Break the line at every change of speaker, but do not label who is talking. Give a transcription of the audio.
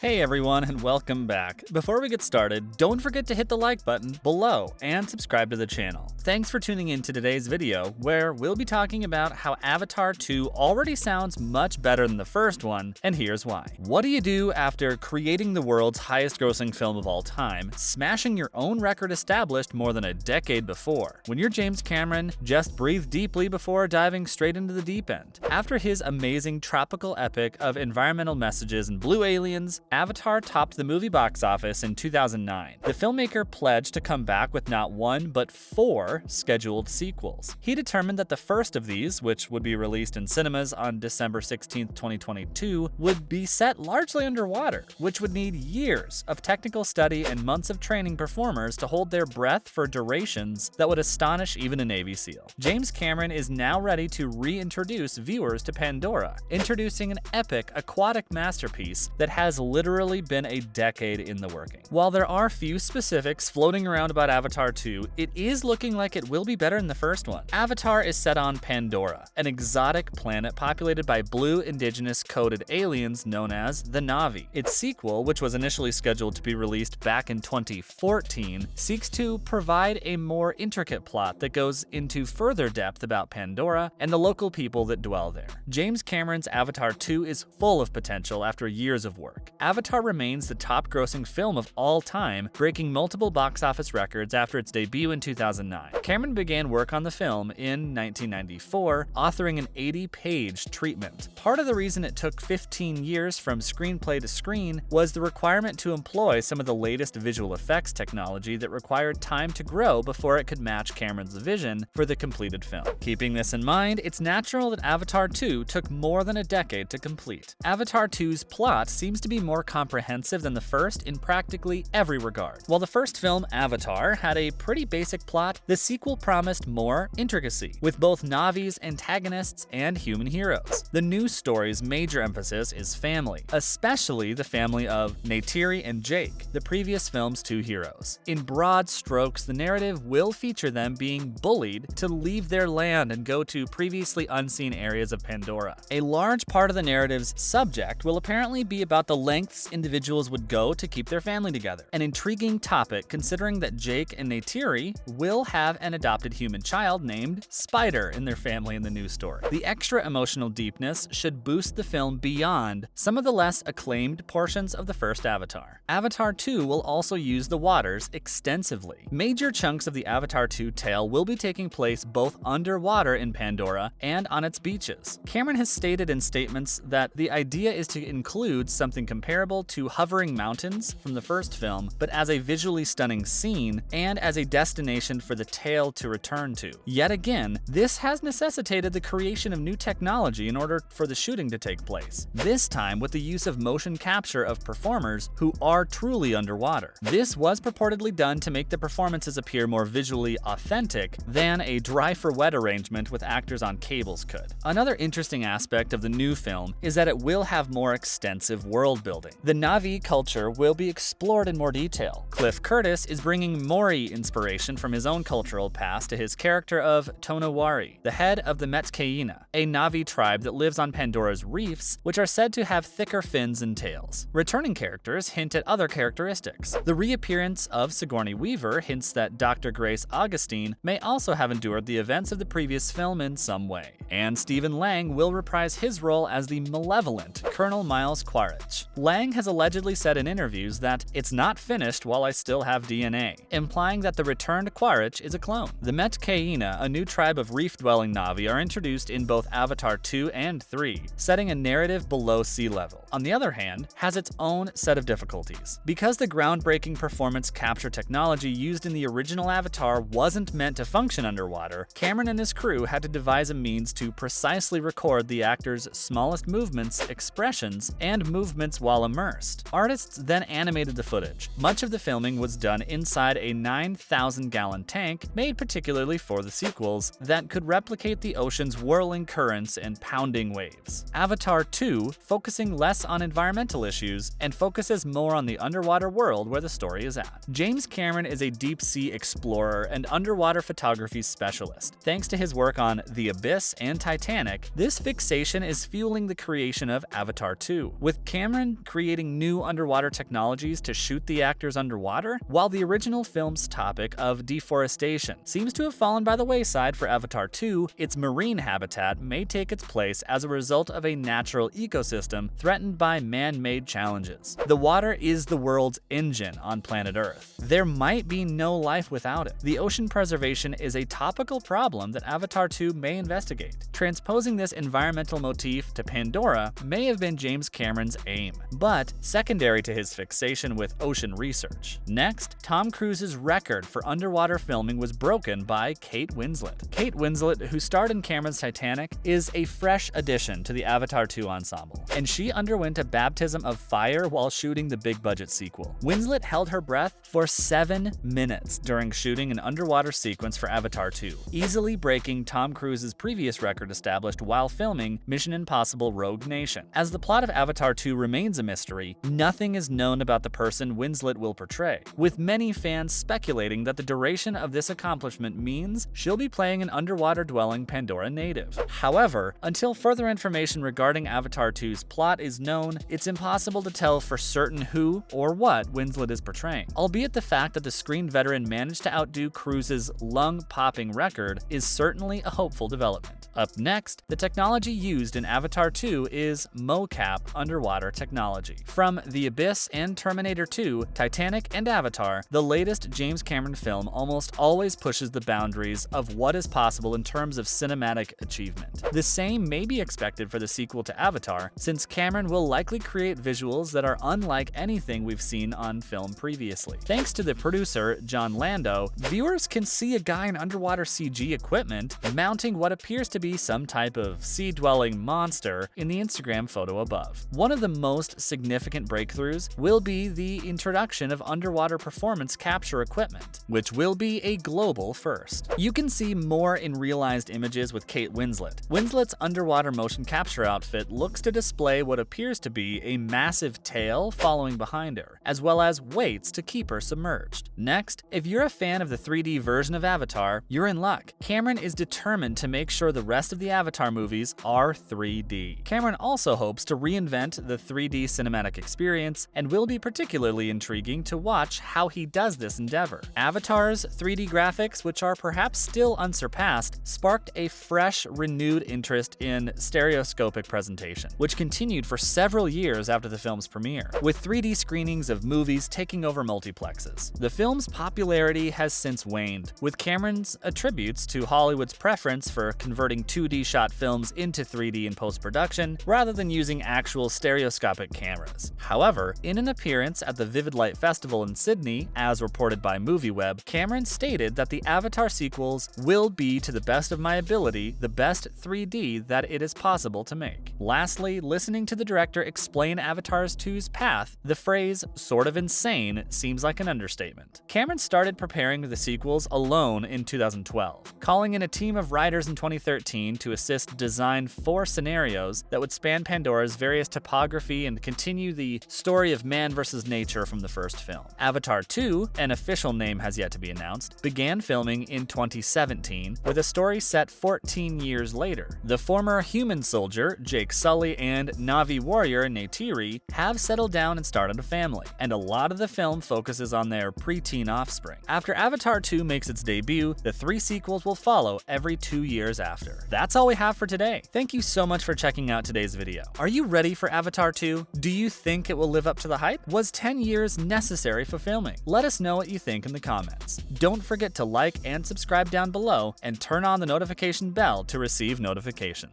Hey everyone, and welcome back. Before we get started, don't forget to hit the like button below and subscribe to the channel. Thanks for tuning in to today's video, where we'll be talking about how Avatar 2 already sounds much better than the first one, and here's why. What do you do after creating the world's highest-grossing film of all time, smashing your own record established more than a decade before? When you're James Cameron, just breathe deeply before diving straight into the deep end. After his amazing tropical epic of environmental messages and blue aliens, Avatar topped the movie box office in 2009. The filmmaker pledged to come back with not one, but 4 scheduled sequels. He determined that the first of these, which would be released in cinemas on December 16, 2022, would be set largely underwater, which would need years of technical study and months of training performers to hold their breath for durations that would astonish even a Navy SEAL. James Cameron is now ready to reintroduce viewers to Pandora, introducing an epic aquatic masterpiece that has literally been a decade in the working. While there are few specifics floating around about Avatar 2, it is looking like it will be better than the first one. Avatar is set on Pandora, an exotic planet populated by blue indigenous-coded aliens known as the Na'vi. Its sequel, which was initially scheduled to be released back in 2014, seeks to provide a more intricate plot that goes into further depth about Pandora and the local people that dwell there. James Cameron's Avatar 2 is full of potential after years of work. Avatar remains the top-grossing film of all time, breaking multiple box office records after its debut in 2009. Cameron began work on the film in 1994, authoring an 80-page treatment. Part of the reason it took 15 years from screenplay to screen was the requirement to employ some of the latest visual effects technology that required time to grow before it could match Cameron's vision for the completed film. Keeping this in mind, it's natural that Avatar 2 took more than a decade to complete. Avatar 2's plot seems to be more comprehensive than the first in practically every regard. While the first film, Avatar, had a pretty basic plot, the sequel promised more intricacy, with both Na'vi's antagonists and human heroes. The new story's major emphasis is family, especially the family of Neytiri and Jake, the previous film's 2 heroes. In broad strokes, the narrative will feature them being bullied to leave their land and go to previously unseen areas of Pandora. A large part of the narrative's subject will apparently be about the lengths individuals would go to keep their family together. An intriguing topic, considering that Jake and Neytiri will have an adopted human child named Spider in their family in the new story. The extra emotional deepness should boost the film beyond some of the less acclaimed portions of the first Avatar. Avatar 2 will also use the waters extensively. Major chunks of the Avatar 2 tale will be taking place both underwater in Pandora and on its beaches. Cameron has stated in statements that the idea is to include something comparable to hovering mountains from the first film, but as a visually stunning scene and as a destination for the tale to return to. Yet again, this has necessitated the creation of new technology in order for the shooting to take place, this time with the use of motion capture of performers who are truly underwater. This was purportedly done to make the performances appear more visually authentic than a dry-for-wet arrangement with actors on cables could. Another interesting aspect of the new film is that it will have more extensive world building. The Na'vi culture will be explored in more detail. Cliff Curtis is bringing Maori inspiration from his own cultural past to his character of Tonowari, the head of the Metkaina, a Na'vi tribe that lives on Pandora's reefs, which are said to have thicker fins and tails. Returning characters hint at other characteristics. The reappearance of Sigourney Weaver hints that Dr. Grace Augustine may also have endured the events of the previous film in some way. And Stephen Lang will reprise his role as the malevolent Colonel Miles Quaritch. Lang has allegedly said in interviews that it's not finished while I still have DNA, implying that the returned Quaritch is a clone. The Metkaina, a new tribe of reef-dwelling Na'vi, are introduced in both Avatar 2 and 3, setting a narrative below sea level. On the other hand, has its own set of difficulties. Because the groundbreaking performance capture technology used in the original Avatar wasn't meant to function underwater, Cameron and his crew had to devise a means to precisely record the actors' smallest movements, expressions, and movements while immersed. Artists then animated the footage. Much of the filming was done inside a 9,000-gallon tank made particularly for the sequels that could replicate the ocean's whirling currents and pounding waves. Avatar 2, focusing less on environmental issues and focuses more on the underwater world where the story is at. James Cameron is a deep-sea explorer and underwater photography specialist. Thanks to his work on The Abyss and Titanic, this fixation is fueling the creation of Avatar 2, with Cameron creating new underwater technologies to shoot the actors underwater, while the original film's topic of deforestation seems to have fallen by the wayside for Avatar 2, its marine habitat may take its place as a result of a natural ecosystem threatened by man-made challenges. The water is the world's engine on planet Earth. There might be no life without it. The ocean preservation is a topical problem that Avatar 2 may investigate. Transposing this environmental motif to Pandora may have been James Cameron's aim, but secondary to his fixation with ocean research. Next, Tom Cruise's record for underwater filming was broken by Kate Winslet. Kate Winslet, who starred in Cameron's Titanic, is a fresh addition to the Avatar 2 ensemble, and she underwent a baptism of fire while shooting the big-budget sequel. Winslet held her breath for 7 minutes during shooting an underwater sequence for Avatar 2, easily breaking Tom Cruise's previous record established while filming Mission Impossible: Rogue Nation. As the plot of Avatar 2 remains a mystery, nothing is known about the person Winslet will portray, with many fans speculating that the duration of this accomplishment means she'll be playing an underwater-dwelling Pandora native. However, until further information regarding Avatar 2's plot is known, it's impossible to tell for certain who or what Winslet is portraying, albeit the fact that the screen veteran managed to outdo Cruise's lung-popping record is certainly a hopeful development. Up next, the technology used in Avatar 2 is mocap underwater technology. From The Abyss and Terminator 2, Titanic, and Avatar, the latest James Cameron film almost always pushes the boundaries of what is possible in terms of cinematic achievement. The same may be expected for the sequel to Avatar, since Cameron will likely create visuals that are unlike anything we've seen on film previously. Thanks to the producer, John Lando, viewers can see a guy in underwater CG equipment mounting what appears to be some type of sea-dwelling monster in the Instagram photo above. One of the most significant breakthroughs will be the introduction of underwater performance capture equipment, which will be a global first. You can see more in realized images with Kate Winslet. Winslet's underwater motion capture outfit looks to display what appears to be a massive tail following behind her, as well as weights to keep her submerged. Next, if you're a fan of the 3D version of Avatar, you're in luck. Cameron is determined to make sure the rest of the Avatar movies are 3D. Cameron also hopes to reinvent the 3D cinematic experience, and will be particularly intriguing to watch how he does this endeavor. Avatar's 3D graphics, which are perhaps still unsurpassed, sparked a fresh, renewed interest in stereoscopic presentation, which continued for several years after the film's premiere, with 3D screenings of movies taking over multiplexes. The film's popularity has since waned, with Cameron's attributes to Hollywood's preference for converting 2D shot films into 3D in post-production, rather than using actual stereoscopic cameras. However, in an appearance at the Vivid Light Festival in Sydney, as reported by MovieWeb, Cameron stated that the Avatar sequels will be, to the best of my ability, the best 3D that it is possible to make. Lastly, listening to the director explain Avatar 2's path, the phrase "sort of insane" seems like an understatement. Cameron started preparing the sequels alone in 2012, calling in a team of writers in 2013 to assist design 4 scenarios that would span Pandora's various topography and continue the story of man versus nature from the first film. Avatar 2, an official name has yet to be announced, began filming in 2017, with a story set 14 years later. The former human soldier, Jake Sully, and Na'vi warrior, Neytiri, have settled down and started a family, and a lot of the film focuses on their preteen offspring. After Avatar 2 makes its debut, the 3 sequels will follow every 2 years after. That's all we have for today. Thank you so much for checking out today's video. Are you ready for Avatar 2? Do you think it will live up to the hype? Was 10 years necessary for filming? Let us know what you think in the comments. Don't forget to like and subscribe down below, and turn on the notification bell to receive notifications.